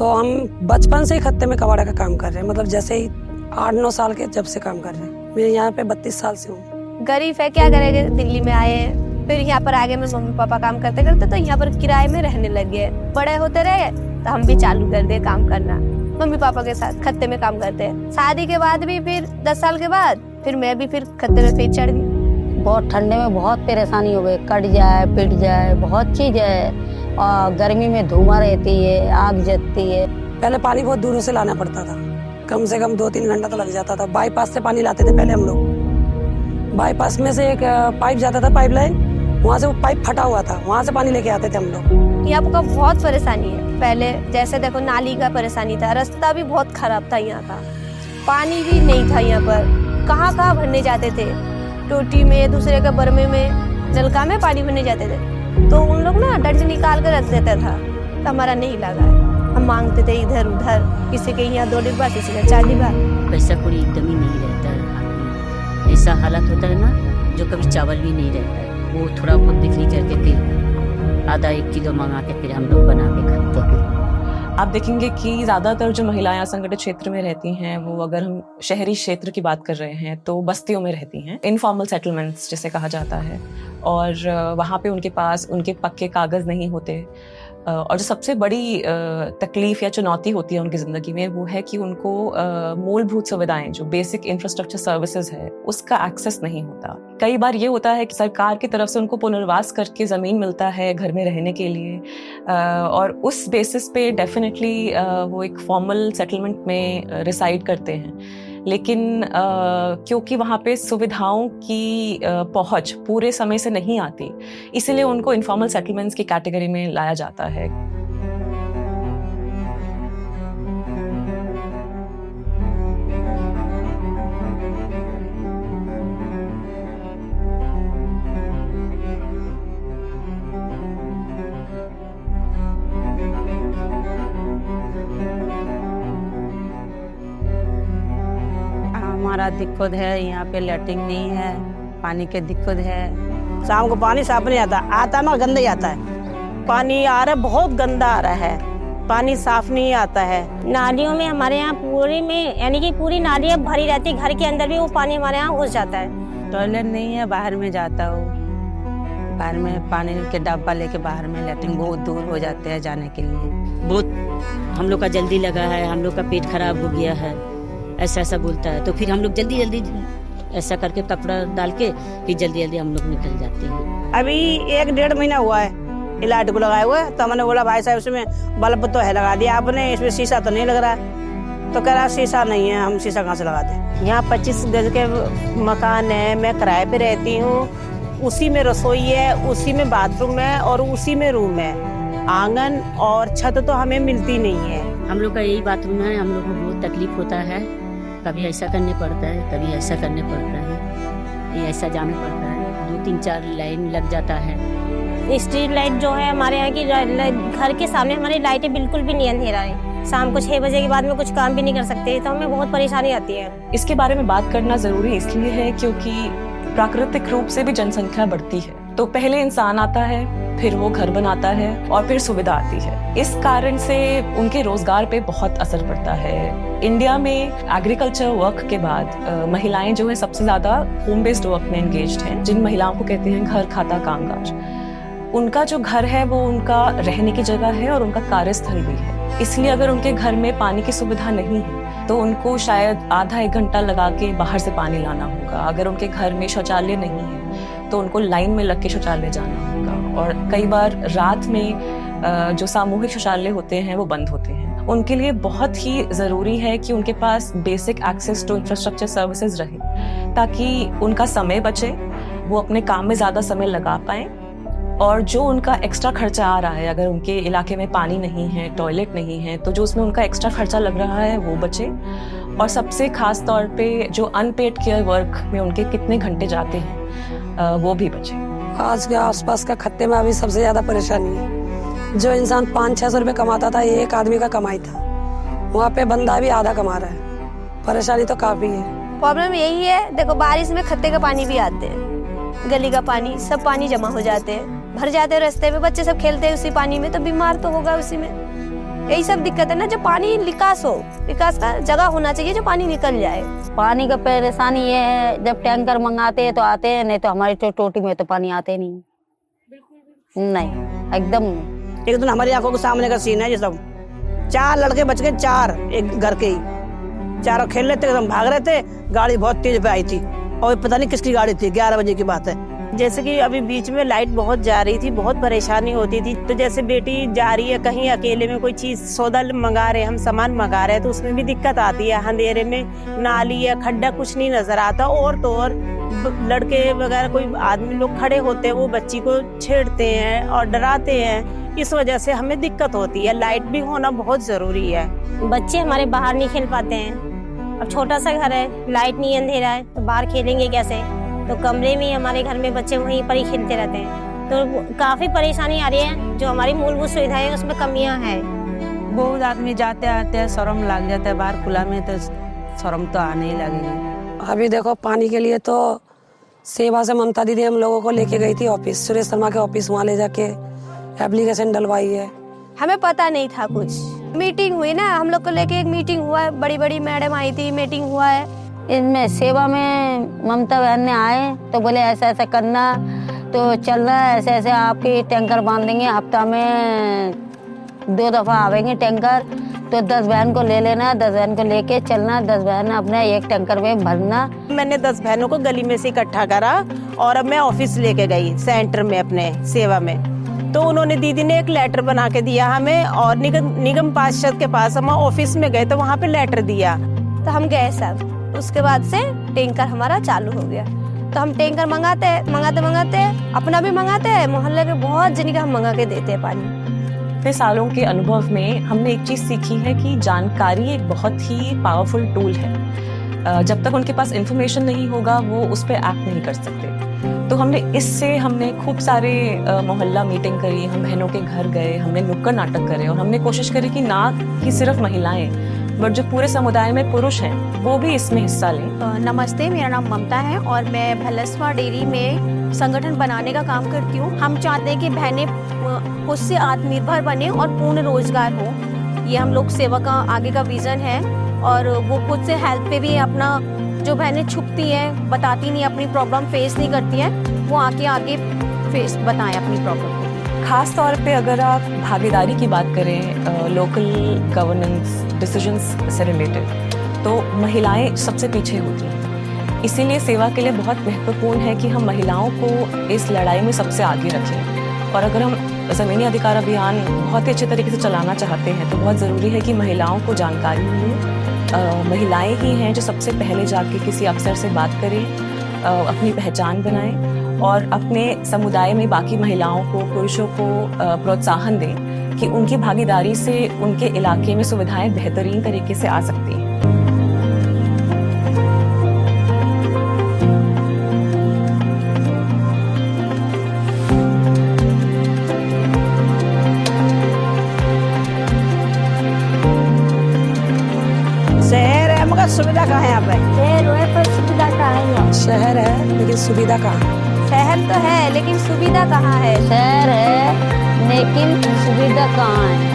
तो हम बचपन से ही खत्ते में कबाड़ा का काम कर रहे हैं, मतलब जैसे ही 8-9 साल के जब से काम कर रहे हैं। मैं यहाँ पे 32 साल से हूँ। गरीब है, क्या करेंगे, दिल्ली में आए हैं, फिर यहाँ पर आगे में मम्मी पापा काम करते करते तो यहाँ पर किराए में रहने लग गए। बड़े होते रहे तो हम भी चालू कर दिए काम करना, मम्मी पापा के साथ खत्ते में काम करते हैं। शादी के बाद भी फिर 10 साल के बाद फिर मैं भी फिर खत्ते में फिर चढ़ गई। बहुत ठंडे में बहुत परेशानी हो गई, कट जाए पिट जाए बहुत चीज है, और गर्मी में धुआं रहती है, आग जलती है। पहले पानी बहुत दूरों से लाना पड़ता था, कम से कम 2-3 घंटा तो लग जाता था। बाईपास से पानी लाते थे पहले हम लोग। बाईपास में से एक पाइप जाता था, पाइपलाइन, वहाँ से वो पाइप फटा हुआ था, वहाँ से पानी लेके आते थे हम लोग। यहाँ का बहुत परेशानी है। पहले जैसे देखो नाली का परेशानी था, रास्ता भी बहुत खराब था यहाँ का, पानी भी नहीं था यहाँ पर। कहाँ कहाँ भरने जाते थे, टोटी में, दूसरे के बर्मे में, नलका में पानी भरने जाते थे। तो उन लोग ना डंड निकाल कर रख देता था, तो हमारा नहीं लगा है। हम मांगते थे इधर उधर, किसी के यहाँ 2 डिब्बा, किसी का 4 डिब्बा। पैसा कोई एकदम ही नहीं रहता है हाथ में। ऐसा हालत होता है ना, जो कभी चावल भी नहीं रहता है, वो थोड़ा बहुत बिक्री करके फिर आधा 1 किलो मंगा के फिर हम लोग बना के खाते हैं। आप देखेंगे कि ज़्यादातर जो महिलाएं असंगठित क्षेत्र में रहती हैं, वो अगर हम शहरी क्षेत्र की बात कर रहे हैं तो बस्तियों में रहती हैं, इनफॉर्मल सेटलमेंट्स जिसे कहा जाता है। और वहाँ पे उनके पास उनके पक्के कागज़ नहीं होते। और जो सबसे बड़ी तकलीफ या चुनौती होती है उनकी ज़िंदगी में, वो है कि उनको मूलभूत सुविधाएं, जो बेसिक इंफ्रास्ट्रक्चर सर्विसेज है, उसका एक्सेस नहीं होता। कई बार ये होता है कि सरकार की तरफ से उनको पुनर्वास करके ज़मीन मिलता है घर में रहने के लिए, और उस बेसिस पे डेफिनेटली वो एक फॉर्मल सेटलमेंट में रिसाइड करते हैं। लेकिन क्योंकि वहाँ पे सुविधाओं की पहुँच पूरे समय से नहीं आती, इसीलिए उनको इनफॉर्मल सेटलमेंट्स की कैटेगरी में लाया जाता है। हमारा दिक्कत है, यहाँ पे लैट्रिन नहीं है, पानी के दिक्कत है। शाम को पानी साफ नहीं आता ना, गंदा ही आता है। पानी आ रहा है, बहुत गंदा आ रहा है, पानी साफ नहीं आता है। नालियों में हमारे यहाँ पूरी में, यानी कि पूरी नालियाँ भरी रहती है, घर के अंदर भी वो पानी हमारे यहाँ घुस जाता है। टॉयलेट नहीं है, बाहर में जाता हूँ, बाहर में पानी के डब्बा लेके बाहर में, लैट्रिन बहुत दूर हो जाते हैं जाने के लिए। बहुत हम लोग का जल्दी लगा है, हम लोग का पेट खराब हो गया है, ऐसा ऐसा बोलता है। तो फिर हम लोग जल्दी जल्दी ऐसा करके कपड़ा डाल के फिर जल्दी जल्दी हम लोग निकल जाते हैं। अभी 1-1.5 महीना हुआ है लाइट को लगाए हुए, तो मैंने बोला भाई साहब इसमें बल्ब तो है लगा दिया आपने, इसमें शीशा तो नहीं लग रहा है। तो कह रहा शीशा नहीं है, हम शीशा कहाँ से लगाते। यहाँ 25 गज के मकान है, मैं किराए पे रहती हूँ। उसी में रसोई है, उसी में बाथरूम है और उसी में रूम है। आंगन और छत तो हमें मिलती नहीं है। हम लोग का यही बाथरूम है, हम लोग को बहुत तकलीफ होता है, कभी ऐसा करने पड़ता है, कभी ऐसा करने पड़ता है, ये ऐसा जाना पड़ता है, 2-3-4 लाइन लग जाता है। स्ट्रीट लाइट जो है हमारे यहाँ की, घर के सामने हमारी लाइटें बिल्कुल भी नहीं, अंधेरा है। शाम को 6 बजे के बाद में कुछ काम भी नहीं कर सकते, तो हमें बहुत परेशानी आती है। इसके बारे में बात करना जरूरी इसलिए है क्योंकि प्राकृतिक रूप से भी जनसंख्या बढ़ती है, तो पहले इंसान आता है, फिर वो घर बनाता है और फिर सुविधा आती है। इस कारण से उनके रोजगार पे बहुत असर पड़ता है। इंडिया में एग्रीकल्चर वर्क के बाद महिलाएं जो है सबसे ज्यादा होम बेस्ड वर्क में एंगेज्ड हैं, जिन महिलाओं को कहते हैं घर खाता कामकाज। उनका जो घर है वो उनका रहने की जगह है और उनका कार्यस्थल भी है। इसलिए अगर उनके घर में पानी की सुविधा नहीं है तो उनको शायद आधा 1 घंटा लगा के बाहर से पानी लाना होगा। अगर उनके घर में शौचालय नहीं है तो उनको लाइन में लग के शौचालय जाना होगा। और कई बार रात में जो सामूहिक शौचालय होते हैं वो बंद होते हैं। उनके लिए बहुत ही ज़रूरी है कि उनके पास basic access to infrastructure services रहे, ताकि उनका समय बचे, वो अपने काम में ज़्यादा समय लगा पाएँ, और जो उनका एक्स्ट्रा खर्चा आ रहा है, अगर उनके इलाके में पानी नहीं है, टॉयलेट नहीं है, तो जो उसमें उनका एक्स्ट्रा खर्चा लग रहा है वो बचे। और सबसे खास तौर पे जो अनपेड केयर वर्क में उनके कितने घंटे जाते हैं वो भी बचे। आज के आसपास का खत्ते में अभी सबसे ज्यादा परेशानी है। जो इंसान 500-600 रुपये कमाता था, ये एक आदमी का कमाई था, वहाँ पे बंदा भी आधा कमा रहा है। परेशानी तो काफी है। प्रॉब्लम यही है, देखो बारिश में खत्ते का पानी भी आते हैं, गली का पानी, सब पानी जमा हो जाते हैं, भर जाते हैं रास्ते में, बच्चे सब खेलते हैं उसी पानी में, तो बीमार तो होगा उसी में। यही सब दिक्कत है ना, जो पानी विकास का जगह होना चाहिए जो पानी निकल जाए। पानी का परेशानी ये है, जब टैंकर मंगाते हैं तो आते हैं, नहीं तो हमारी टोटी में तो पानी आते नहीं, नहीं एकदम नहीं। एक दिन हमारी आंखों के सामने का सीन है, ये सब 4 लड़के बच गए, 4 एक घर के ही, चारों खेल रहे थे, एकदम भाग रहे थे, गाड़ी बहुत तेज पे आई थी और पता नहीं किसकी गाड़ी थी, 11 बजे की बात है। जैसे कि अभी बीच में लाइट बहुत जा रही थी, बहुत परेशानी होती थी, तो जैसे बेटी जा रही है कहीं अकेले में, कोई चीज सौदा मंगा रहे, हम सामान मंगा रहे हैं, तो उसमें भी दिक्कत आती है। अंधेरे में नाली या खड्डा कुछ नहीं नजर आता, और तो और लड़के वगैरह कोई आदमी लोग खड़े होते हैं, वो बच्ची को छेड़ते हैं और डराते हैं, इस वजह से हमें दिक्कत होती है। लाइट भी होना बहुत जरूरी है। बच्चे हमारे बाहर नहीं खेल पाते हैं, अब छोटा सा घर है, लाइट नहीं, अंधेरा है, तो बाहर खेलेंगे कैसे? तो कमरे में हमारे घर में बच्चे वहीं पर ही खेलते रहते हैं, तो काफी परेशानी आ रही है। जो हमारी मूलभूत सुविधाएं उसमें कमियां हैं। बहुत आदमी जाते आते हैं, शर्म लग जाता है, बाहर खुला में तो शर्म तो आने ही लगेगी। अभी देखो पानी के लिए तो सेवा से ममता दीदी हम लोगों को लेके गई थी ऑफिस, सुरेश शर्मा के ऑफिस, वहाँ ले जाके एप्लीकेशन डलवाई है। हमें पता नहीं था कुछ, मीटिंग हुई ना, हम लोग को लेके एक मीटिंग हुआ है, बड़ी बड़ी मैडम आई थी, मीटिंग हुआ है। इनमें सेवा में ममता बहन ने आए तो बोले ऐसा ऐसा करना, तो चलना, ऐसे ऐसे आपके टैंकर बांध देंगे, हफ्ता में 2 दफा आवेंगे टैंकर, तो 10 बहन को ले लेना, 10 बहन को लेके चलना, 10 बहन अपने एक टैंकर में भरना। मैंने 10 बहनों को गली में से इकट्ठा करा और अब मैं ऑफिस लेके गई सेंटर में अपने सेवा में, तो उन्होंने दीदी ने एक लेटर बना के दिया हमें, और निगम पार्षद के पास हम ऑफिस में गए तो वहाँ पे लेटर दिया, तो हम गए सब। उसके बाद से टैंकर हमारा चालू हो गया, तो हम टैंकर मंगाते अपना भी मंगाते हैं, मोहल्ले के बहुत जन का हम मंगा के देते हैं पानी। फिर सालों के अनुभव में हमने एक चीज सीखी है कि जानकारी एक बहुत ही पावरफुल टूल है। जब तक उनके पास इंफॉर्मेशन नहीं होगा वो उस पर एक्ट नहीं कर सकते। तो हमने खूब सारे मोहल्ला मीटिंग करी, हम बहनों के घर गए, हमने नुक्कड़ नाटक करे, और हमने कोशिश करी कि ना कि सिर्फ महिलाएं बट जो पूरे समुदाय में पुरुष हैं वो भी इसमें हिस्सा लें। नमस्ते, मेरा नाम ममता है और मैं भलसवा डेयरी में संगठन बनाने का काम करती हूँ। हम चाहते हैं कि बहनें खुद से आत्मनिर्भर बने और पूर्ण रोजगार हो, ये हम लोग सेवा का आगे का विजन है। और वो खुद से हेल्थ पे भी अपना, जो बहनें छुपती हैं, बताती नहीं, अपनी प्रॉब्लम फेस नहीं करती हैं, वो आगे फेस बताएं अपनी प्रॉब्लम। खास तौर पे अगर आप भागीदारी की बात करें, लोकल गवर्नेंस डिसीजंस से रिलेटेड, तो महिलाएं सबसे पीछे होती हैं। इसीलिए सेवा के लिए बहुत महत्वपूर्ण है कि हम महिलाओं को इस लड़ाई में सबसे आगे रखें। और अगर हम ज़मीनी अधिकार अभियान बहुत ही अच्छे तरीके से चलाना चाहते हैं तो बहुत ज़रूरी है कि महिलाओं को जानकारी मिले। महिलाएं ही हैं जो सबसे पहले जाके किसी अफसर से बात करें, अपनी पहचान बनाएं और अपने समुदाय में बाकी महिलाओं को, पुरुषों को प्रोत्साहन दें कि उनकी भागीदारी से उनके इलाके में सुविधाएं बेहतरीन तरीके से आ सकती हैं। शहर है मगर सुविधा कहाँ है यहाँ पे? शहर है पर सुविधा कहाँ है? शहर है लेकिन सुविधा कहाँ? शहर तो है लेकिन सुविधा कहाँ है? शहर है लेकिन सुविधा कहाँ है?